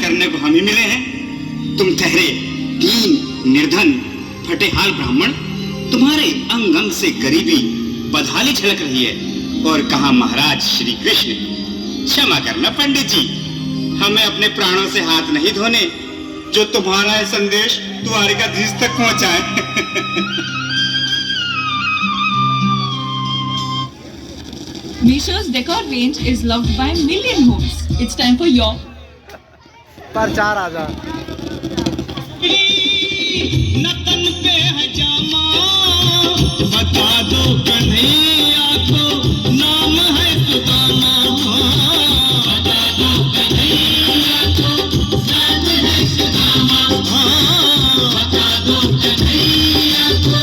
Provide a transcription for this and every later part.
करने को हम ही मिले हैं। तुम ठहरे 3 निर्धन फटेहाल ब्राह्मण, तुम्हारे अंग अंग से गरीबी बदहाली झलक रही है। और कहा महाराज श्री कृष्ण, क्षमा करना पंडित जी, हमें अपने प्राणों से हाथ नहीं धोने जो तुम्हारा है संदेश द्वारिकाधीश तक पहुंचाए। Mishra's decor range is loved by million homes. It's time for your पर 4 आजा। नतन पे है जामा, बता दो कन्हैया को नाम है सुदामा। बता दो कन्हैया को नाम है सुदामा। बता दो कन्हैया को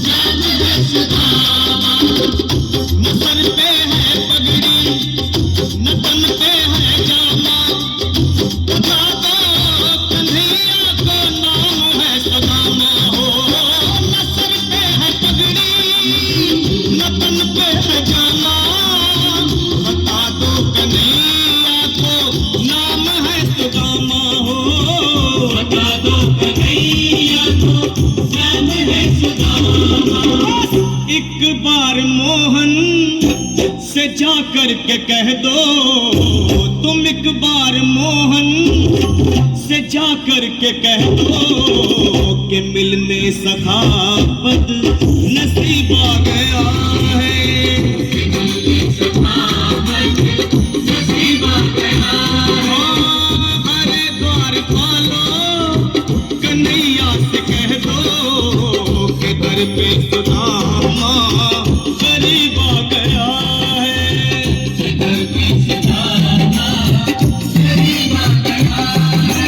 नाम है सुदामा। नतन पे है पगड़ी, नतन पे है जामा, बता दो कन्हैया को नाम है सुदामा। हो नतन पे है पगड़ी, नतन पे है जामा, बता दो कन्हैया को नाम है सुदामा। हो बता दो कन्हैया को नाम है सुदामा। एक बार मोहन से जा कर के कह दो, तुम एक बार मोहन से जा कर के कह दो कि मिलने सखा बद नसीब आ गया है। मिलने सखा बद नसीब आ गया है। अरे द्वार खोलो, कन्हैया से कह दो कि दर पे सुदामा गरीब आ गया है। दर पे सुदामा गरीब आ गया है।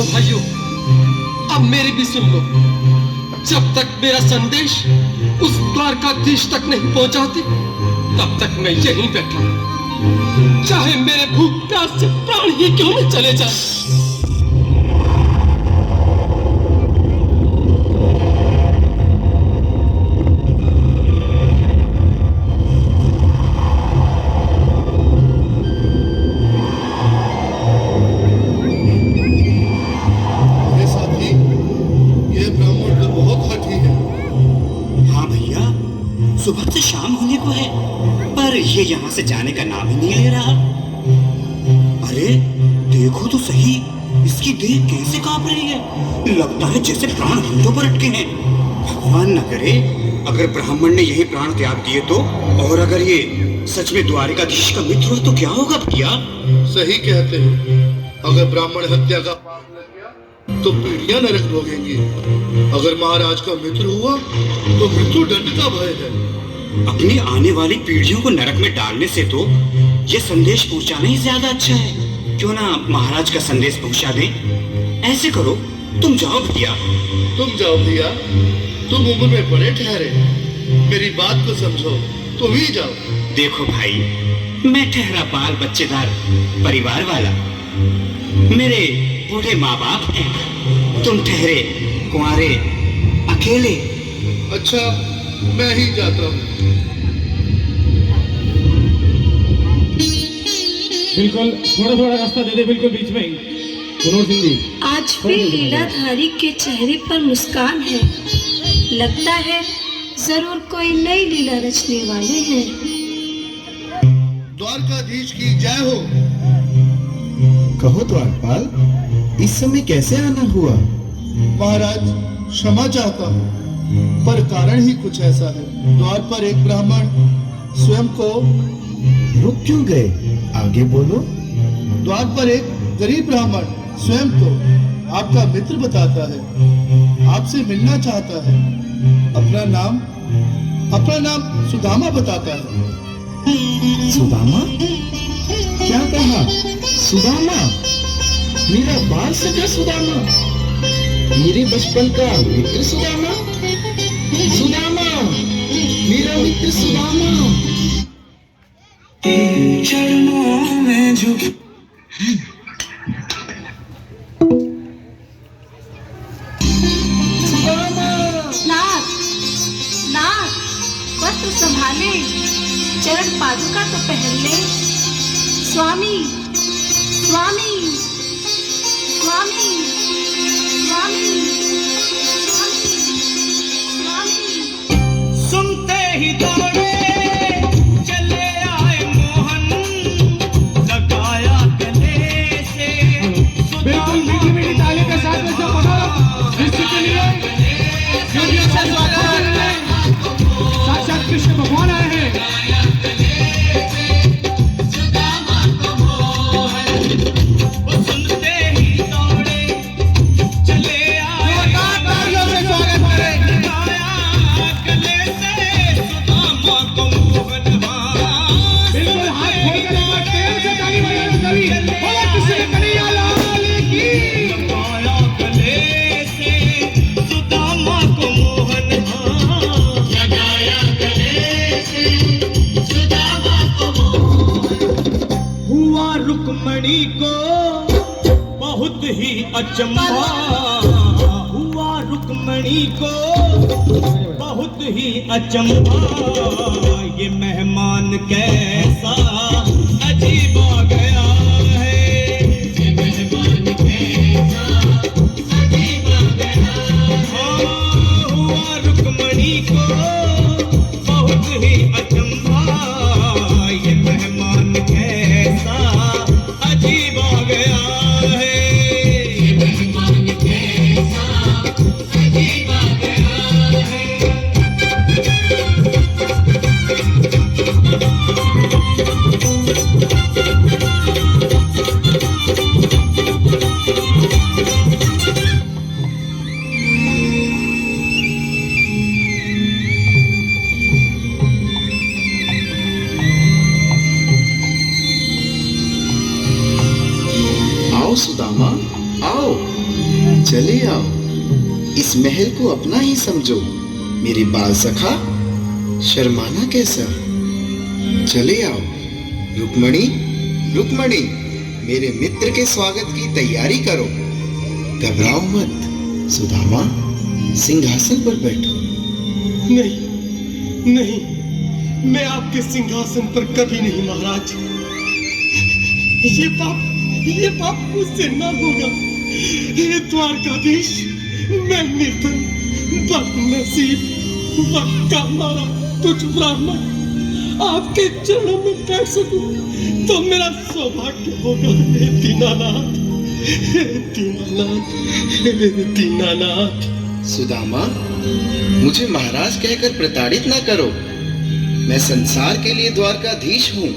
भाइयों, अब मेरी भी सुन लो। जब तक मेरा संदेश उस द्वारकाधीश तक नहीं पहुंचाती, तब तक मैं यहीं बैठा, चाहे मेरे भूख प्यास से प्राण ही क्यों न चले जाए। सुबह से शाम होने को है, पर ये यहाँ से जाने का नाम ही नहीं ले रहा। अरे देखो तो सही, इसकी देह कैसे कांप रही है। लगता है जैसे प्राण होठों पर अटके हैं। भगवान न करे अगर ब्राह्मण ने यही प्राण त्याग दिए तो, और अगर ये सच में द्वारिकाधीश का मित्र हो तो क्या होगा भैया? सही कहते हो। अगर ब्राह्मण हत्या का पाप लग गया तो पीढ़ियां नरक भोगेंगी। अगर महाराज का मित्र हुआ तो मृत्यु दंड का भय है। अपनी आने वाली पीढ़ियों को नरक में डालने से तो ये संदेश पहुंचाना ही ज्यादा अच्छा है। क्यों ना महाराज का संदेश पहुंचा दें। ऐसे करो, तुम जाओ भैया। तुम जाओ भैया, तुम उम्र में बड़े ठहरे, मेरी बात को समझो, तुम ही जाओ। देखो भाई, मैं ठहरा बाल बच्चेदार परिवार वाला, मेरे बूढ़े माँ बाप हैं। तुम ठहरे कुंवारे अकेले। अच्छा, मैं ही जाता हूँ। बिल्कुल थोड़ा थोड़ा रास्ता दे दे, बिल्कुल बीच में ही। मनोहर सिंह जी, आज भी लीलाधारी के चेहरे पर मुस्कान है। लगता है जरूर कोई नई लीला रचने वाले हैं। द्वारकाधीश की जय हो। कहो द्वारपाल, इस समय कैसे आना हुआ? महाराज क्षमा चाहता हूँ, पर कारण ही कुछ ऐसा है। द्वार पर एक ब्राह्मण स्वयं को रुक क्यों गए? आगे बोलो। द्वार पर एक गरीब ब्राह्मण स्वयं को आपका मित्र बताता है, आपसे मिलना चाहता है। अपना नाम सुदामा बताता है। सुदामा? क्या कहा? सुदामा? मेरा बाल सगा सुदामा? मेरे बचपन का मित्र सुदामा? सुदामा मेरा मित्र सुदामा। चरणों में झुक नाथ, नाथ, वस्त्र संभाले, चरण पादुका तो पहन ले। स्वामी, स्वामी, स्वामी, स्वामी, स्वामी। सुनते ही दौड़े चले आए मोहन, लगाया गले से बिल्कुल मीठी मीठी ताली के साथ में सब बोलो कृष्ण के लिए, क्योंकि अच्छा स्वागत करने साक्षात कृष्ण भगवान आए हैं। सुनते ही दौड़े चले आए, तालियों से स्वागत करें। लगाया गले से सुदामा को मोहन। बिल्कुल हाथ खोलकर एक बार प्रेम से ताली बजाना सभी। बोलो कृष्ण कन्हैया लाल की। लगाया गले से सुदामा को मोहन, लगाया गले से सुदामा को मोहन। हुआ रुक्मणी को बहुत ही अचंभा, हुआ रुक्मणी को बहुत ही अचंभा, ये मेहमान कैसा अजीब आ गया है, ये मेहमान कैसा अजीब आ गया है। हुआ रुक्मणी को बहुत ही अचंभा, ये मेहमान कैसा अजीब आ गया है, ये मेहमान कैसा अजीब आ गया है। आओ सुदामा, आओ, चले आओ, इस महल को अपना ही समझो। मेरे बाल सखा, शर्माना कैसा, चले आओ। रुक्मणी, रुक्मणी, मेरे मित्र के स्वागत की तैयारी करो। घबराओ मत, सुदामा, सिंहासन पर बैठो। नहीं, नहीं, मैं आपके सिंहासन पर कभी नहीं महाराज। ये पाप मुझसे न होगा। हे द्वारकाधीश, मैं निर्धन, बदनसीब, वक्का मारा तुझ ब्राह्मण आपके चरणों में बैठ सकूं तो मेरा सौभाग्य होगा। हे दीनानाथ, हे दीनानाथ, हे दीनानाथ। सुदामा, मुझे महाराज कहकर प्रताड़ित ना करो। मैं संसार के लिए द्वारकाधीश हूँ,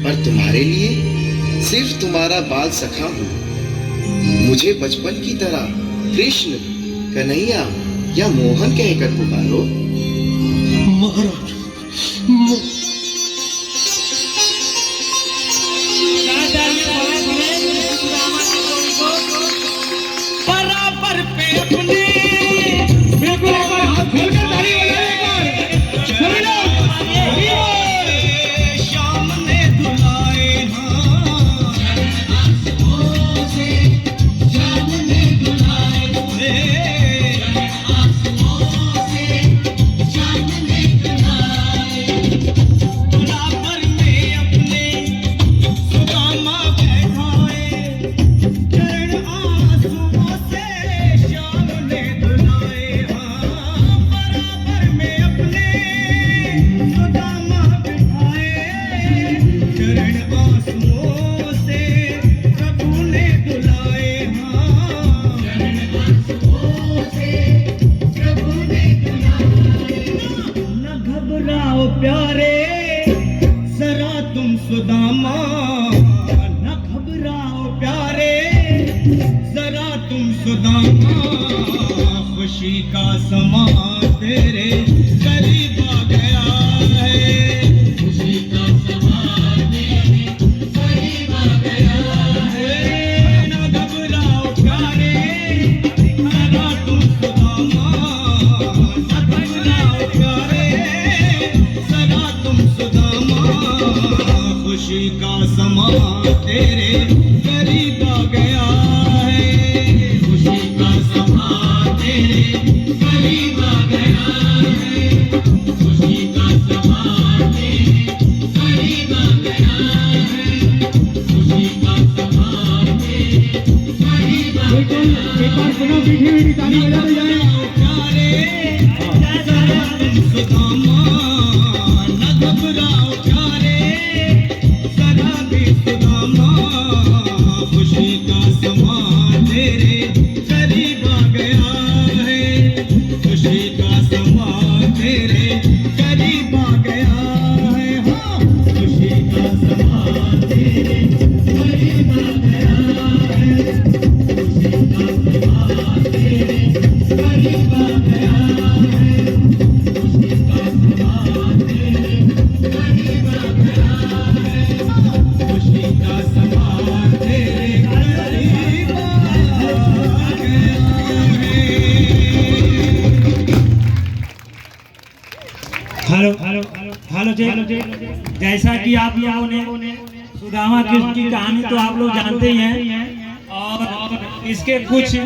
पर तुम्हारे लिए सिर्फ तुम्हारा बाल सखा हूँ। मुझे बचपन की तरह कृष्ण, कन्हैया या मोहन कहकर पुकारो। महाराज, बराबर पे अपने बिल्कुल एक बार हाथ खोलकर ताली बजाएं एक बार। सभी लोग शाम ने धुलाए, शाम ने धुलाए, शाम ने धुलाए। बराबर में अपने सुदामा बैठाए, चरण आंसुओं से शाम ने धुलाए। बराबर में अपने सुदामा बैठाए, चरण आंसुओं से प्रभु ने धुलाए। चरण आंसुओं से प्रभु ने धुलाए। न घबराओ प्यारे जरा तुम सुदामा, न घबराओ प्यारे जरा तुम सुदामा, खुशी का समा तेरे करीब आ गया है, खुशी का समा तेरे करीब आ गया है। न घबराओ प्यारे जरा तुम सुदामा, न घबराओ प्यारे खुशी का समा तेरे करीब आ गया है, खुशी का समा तेरे करीब आ गया है, खुशी का समा तेरे करीब आ गया है, खुशी का समा तेरे करीब आ गया है। एक बार पुनः मीठी मीठी ताली बजाते जाएं। सुदामा न घबराओ प्यारे, जरा भी सुदामा, खुशी का समा तेरे करीब आ गया है, खुशी का समा तेरे करीब आ गया है, हाँ खुशी का समा तेरे करीब आ गया है, खुशी का समा तेरे करीब आ गया है, खुशी का समा तेरे करीब आ गया है, खुशी का समा तेरे करीब आ गया है। हेलो हेलो हेलो जी, जैसा कि आप लोगों ने सुदामा कृष्ण की कहानी तो आप लोग जानते ही हैं, और इसके कुछ